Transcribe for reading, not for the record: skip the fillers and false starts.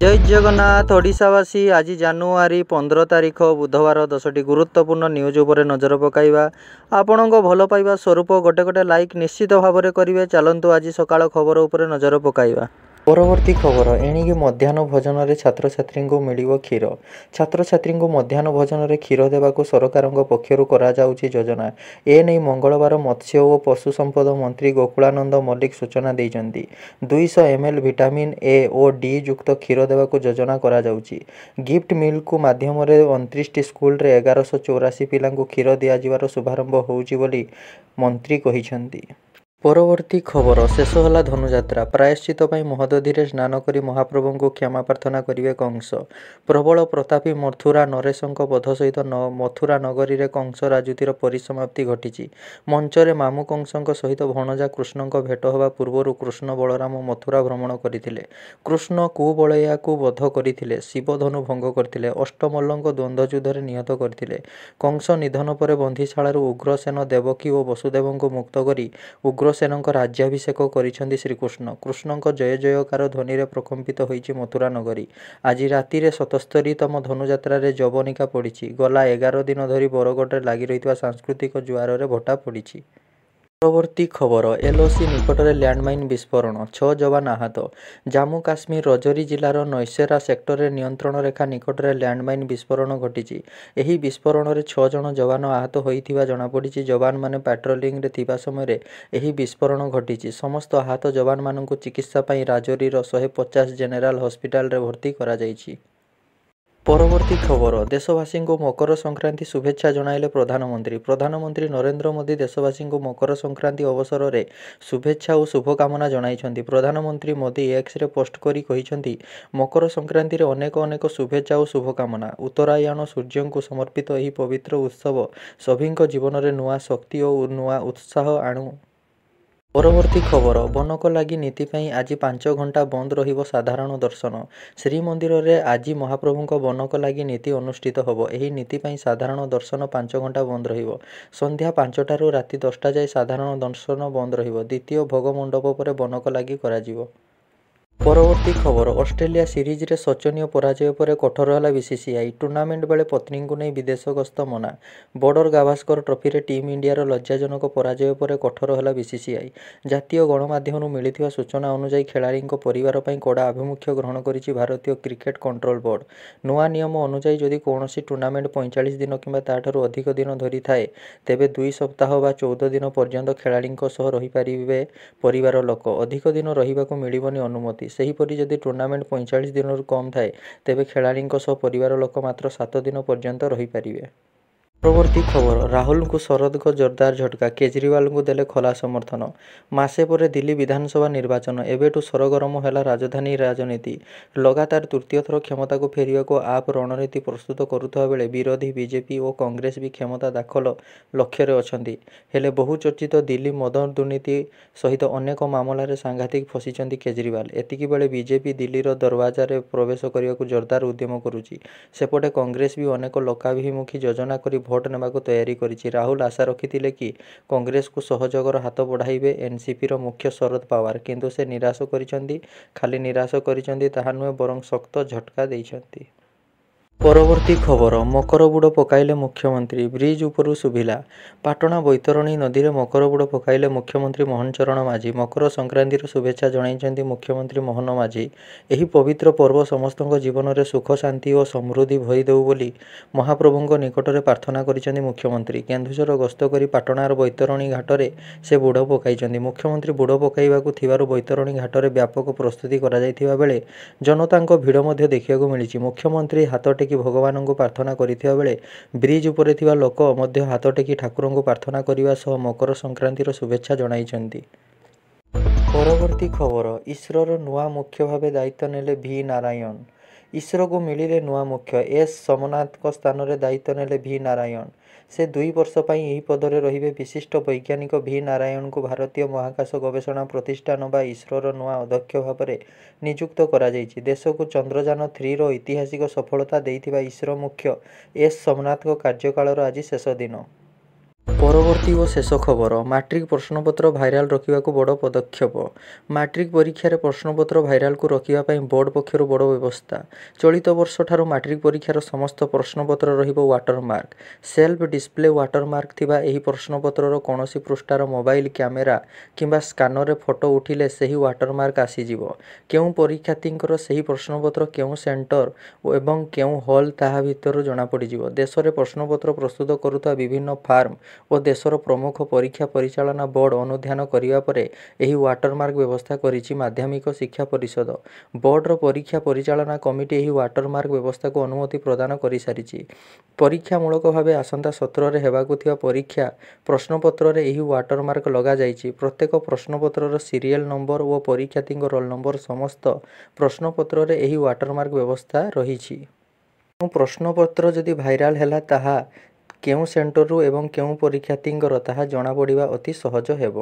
जय जगन्नाथ ओडिशावासी आज जानुआरी 15 तारिख बुधवार 10टी गुरुत्वपूर्ण न्यूज उपरे नजर पकाइबा। आपणको भल पाइबा स्वरूप गोटे गोटे लाइक निश्चित भाव में करेंगे। चलतु आज सकाळ खबर उपरे नजर पकाइबा। परवर्ती खबर एणिकी मध्याह्न भोजन में छात्र छात्री को मिल क्षीर। छात्र छात्री को मध्याह्न भोजन में क्षीर देवाक सरकार पक्षर योजना। एने मंगलवार मत्स्य और पशु संपद मंत्री गोकुलानंद मल्लिक सूचना देइछन्ति। 200 ml विटामिन ए और डी युक्त क्षीर देवाक योजना करा जाउछि। गिफ्ट मिल्क माध्यम 29 स्कूल रे 1184 पिला क्षीर दियाजिवार शुभारंभ होउछि बोली मंत्री कहिछन्ति। परवर्ती खबर शेष होला धनुयात्रा। प्रायश्चित महोदधि स्नान करी महाप्रभु को क्षमा प्रार्थना करेंगे कंस। प्रबल प्रतापी मथुरा नरेशों वध सहित मथुरा नगरी में कंस राजुतिर परिसमाप्ति घटी। मंचरे मामू कंसों सहित भणजा कृष्ण भेट होगा पूर्व कृष्ण बलराम मथुरा भ्रमण करते। कृष्ण कुबलैया को वध करते, शिवधनु भंग करते, अष्टमल्ल द्वंद्वयुद्ध निहत करते। कंस निधन पर बंधीशाला उग्रसेन देवकी और वसुदेव को मुक्त कर उग्रसेन राज्याभिषेक करिसेंति श्रीकृष्ण। कृष्ण जय जयकार ध्वनि रे प्रकंपित होइछि मथुरा नगरी। आज राति 77तम धनुयात्रा रे जवनिका पड़ी। गला 11 दिन धरी बरगढ़ लगी रही सांस्कृतिक जुआर रे भट्टा पड़ी। परवर्ती खबर एलओसी निकट में लैंडमाइन विस्फोरण 6 जवान आहत। जम्मू काश्मीर रजौरी जिलार नौशेरा सेक्टर में नियंत्रण रेखा निकट में लैंडमाइन विस्फोरण घटी। यह विस्फोरण में 6 जन जवान आहत होइथिबा जनापड़ी। जवान माने पेट्रोलिंग रे थिबा समय यह विस्फोरण घटी। समस्त आहत जवान मानकु चिकित्सा पई राजौरीर 150 जेनेराल हॉस्पिटल रे भर्ती करा जाइछि। परवर्ती खबर देशवासी को मकर संक्रांति शुभेच्छा जणाइले प्रधानमंत्री। प्रधानमंत्री नरेंद्र मोदी देशवासी को मकर संक्रांति अवसर में शुभेच्छा और शुभकामना जणाइछन्ति। प्रधानमंत्री मोदी एक्स रे पोस्ट करी कहिछन्ति मकर संक्रांति रे अनेक अनेक शुभेच्छा और शुभकामना। उत्तरायण सूर्य को समर्पित यह पवित्र उत्सव सभी जीवन में नुआ शक्ति और नुआ उत्साह आणु। परवर्ती खबर बनक लगी नीति पई आज 5 घंटा बंद रहिबो साधारण दर्शन। श्रीमंदिर रे आज महाप्रभु बनक लगी नीति अनुष्ठित होबो। एही नीति पई साधारण दर्शन 5 घंटा बंद रहिबो। संध्या 5टारू राति 10टा जाए साधारण दर्शन बंद रहिबो। द्वितीय भोग मंडप पर बनक लगी कराजिबो। परवर्ती खबर ऑस्ट्रेलिया सीरीज रे शोचनीय पराजय पर कठोर है बीसीसीआई। टूर्नामेंट बेले पत्नी को नहीं विदेश गस्त मना। बॉर्डर गावस्कर ट्रॉफी रे टीम इंडियार लज्जाजनक पराजय पर कठोर है बीसीसीआई। जातीय गणमाध्यम मिलिथिबा सूचना अनुसार खेलाड़ी परिवार पई कड़ा आभिमुख्य ग्रहण करिछि भारतीय क्रिकेट कंट्रोल बोर्ड। नुआ नियम अनुसार जदि कौनसी टूर्नामेंट 45 दिन किंबा ताठारु अधिक दिन धरी थाए तेबे 2 सप्ताह बा 14 दिन पर्यंत खेलाड़ी सह रही पारिबे परिवार लोक। अधिक दिन रहिबाकु मिलिबनी अनुमति। सेहीपरि जदि टूर्नामेंट 45 दिन कम थाए तेबे खेलाड़ी परिवार लोक मात्र 7 दिन पर्यंत रही पारिबे। परवर्ती खबर राहुल को शरद को जोरदार झटका। केजरीवाल को देले खला समर्थन। मासे पर दिल्ली विधानसभा निर्वाचन एवेठु सरगरम है राजधानी राजनीति। लगातार तृतीय थर क्षमता को फेरिया को आप रणनीति प्रस्तुत करुवा बेले विरोधी बीजेपी और कांग्रेस भी क्षमता दाखल लक्ष्य रे अछंती। हेले बहुचर्चित दिल्ली मद दुर्नीति सहित अनेक मामलें सांघातिक फसिचंती केजरीवाल। एतिकी बेले बीजेपी दिल्लीर दरवाजा रे प्रवेश करने को जोरदार उद्यम करुछि। सेपटे कांग्रेस भी अनेक लोकाभिमुखी योजना करी भोट नेबाको तैयारी करिछि। राहुल आशा रखिथिले कि कांग्रेस को सहयोगर हाथ बढ़ाइबे एनसीपी रो मुख्य शरद पवार, किंतु से निराश करिसेंती। खाली निराश करिसेंती ताहा नुहे बरं शक्त झटका देइसेंती। परवर्ती खबर मकर बुड़ पकाइले मुख्यमंत्री। ब्रिज उपरु सुभिला। पाटणा बैतरणी नदी में मकर बुड़ पकाइले मुख्यमंत्री मोहन चरण माझी। मकर संक्रांति शुभेच्छा जणाइछन्ति मुख्यमंत्री मोहन माझी। एही पवित्र पर्व समस्त जीवन में सुख शांति और समृद्धि भरी देउ बोली महाप्रभु निकट में प्रार्थना करिसेंति मुख्यमंत्री। केन्दुझर गस्त करी पाटणार बैतरणी घाटरे से बुड़ पकाइछन्ति। मुख्यमंत्री बुड़ पकाइबाकु थिबारु बैतरणी घाटरे व्यापक प्रस्तुति करा जाइथिबा बेले जनतांको भिड़ मध्ये देखिबाकु मिलिछि। मुख्यमंत्री हाथ टेकी भगवान को प्रार्थना करिथिबा बेले ब्रिज उपरे थिबा लोक मध्य हाथ टेकी ठाकुर को प्रार्थना करिबा सह मकर संक्रांतिर शुभेच्छा जणाइछन्ति। परवर्ती खबर इसरोर नुआ मुख्य भावे दायित्व नेले भी नारायण। इसरो को मिलिले नुआ मुख्य। एस सोमनाथ स्थान में दायित्व नेले भी नारायण। से 2 वर्ष पई यही पदरे रहिबे। विशिष्ट वैज्ञानिक भी नारायण को भारतीय महाकाश गवेषणा प्रतिष्ठान बा इसरोर नुआ अध्यक्ष भाव में नियुक्त करा जाइछि। देश को चंद्रयान 3 रो ऐतिहासिक सफलता देइथिबा इसरो मुख्य एस सोमनाथ कार्यकाल आज शेष दिन। ପରବର୍ତ୍ତୀ ଓ ଶେଷ ଖବର, ମାଟ୍ରିକ ପ୍ରଶ୍ନପତ୍ର ଭାଇରାଲ ରଖିବାକୁ ବଡ଼ ପଦକ୍ଷେପ। ମାଟ୍ରିକ ପରୀକ୍ଷାରେ ପ୍ରଶ୍ନପତ୍ର ଭାଇରାଲକୁ ରୋକିବା ପାଇଁ ବୋର୍ଡ ପକ୍ଷରୁ ବଡ଼ ବ୍ୟବସ୍ଥା। ଚଳିତ ବର୍ଷଠାରୁ ମାଟ୍ରିକ ପରୀକ୍ଷାର ସମସ୍ତ ପ୍ରଶ୍ନପତ୍ର ରହିବ ୱାଟରମାର୍କ। ସେଲ୍ଫ ଡିସପ୍ଲେ ୱାଟରମାର୍କ ଥିବା ଏହି ପ୍ରଶ୍ନପତ୍ରର କୌଣସି ପୃଷ୍ଠାର ମୋବାଇଲ କ୍ୟାମେରା କିମ୍ବା ସ୍କାନରରେ ଫଟୋ ଉଠିଲେ ସେହି ୱାଟରମାର୍କ ଆସିଯିବ। କେଉଁ ପରୀକ୍ଷାର୍ଥୀଙ୍କର ସେହି ପ୍ରଶ୍ନପତ୍ର କେଉଁ ସେଣ୍ଟର ଏବଂ କେଉଁ ହଲ୍ ତାହା ଭିତରୁ ଜଣାପଡ଼ିଯିବ। ଦେଶରେ ପ୍ରଶ୍ନପତ୍ର ପ୍ରସ୍ତୁତ କରୁଥିବା ବିଭିନ୍ନ ଫାର୍ମ ଓ ଦେଶର ପ୍ରମୁଖ ପରୀକ୍ଷା ପରିଚାଳନା ବୋର୍ଡ ଅନୁଧ୍ୟାନ କରିବା ପରେ ଏହି ୱାଟରମାର୍କ ବ୍ୟବସ୍ଥା କରିଛି ମାଧ୍ୟମିକ ଶିକ୍ଷା ପରିଷଦ। ବୋର୍ଡର ପରୀକ୍ଷା ପରିଚାଳନା କମିଟି ଏହି ୱାଟରମାର୍କ ବ୍ୟବସ୍ଥାକୁ ଅନୁମତି ପ୍ରଦାନ କରିସାରିଛି। ପରୀକ୍ଷାମୂଳକ ଭାବେ ଆସନ୍ତା ସତ୍ରରେ ହେବାକୁ ଥିବା ପରୀକ୍ଷା ପ୍ରଶ୍ନପତ୍ରରେ ଏହି ୱାଟରମାର୍କ ଲଗାଯାଇଛି। ପ୍ରତ୍ୟେକ ପ୍ରଶ୍ନପତ୍ରର ସିରିଏଲ ନମ୍ବର ଓ ପରୀକ୍ଷାର୍ଥୀଙ୍କ ରୋଲ ନମ୍ବର ସମସ୍ତ ପ୍ରଶ୍ନପତ୍ରରେ ଏହି ୱାଟରମାର୍କ ବ୍ୟବସ୍ଥା ରହିଛି। କେଉଁ ପ୍ରଶ୍ନପତ୍ର ଯଦି ଭାଇରାଲ ହେଲା ତାହା କେଉଁ ସେଣ୍ଟରରୁ ଏବଂ କେଉଁ ପରୀକ୍ଷାର୍ଥୀଙ୍କର ତାହା ଜଣାପଡ଼ିବା ଅତି ସହଜ ହେବ।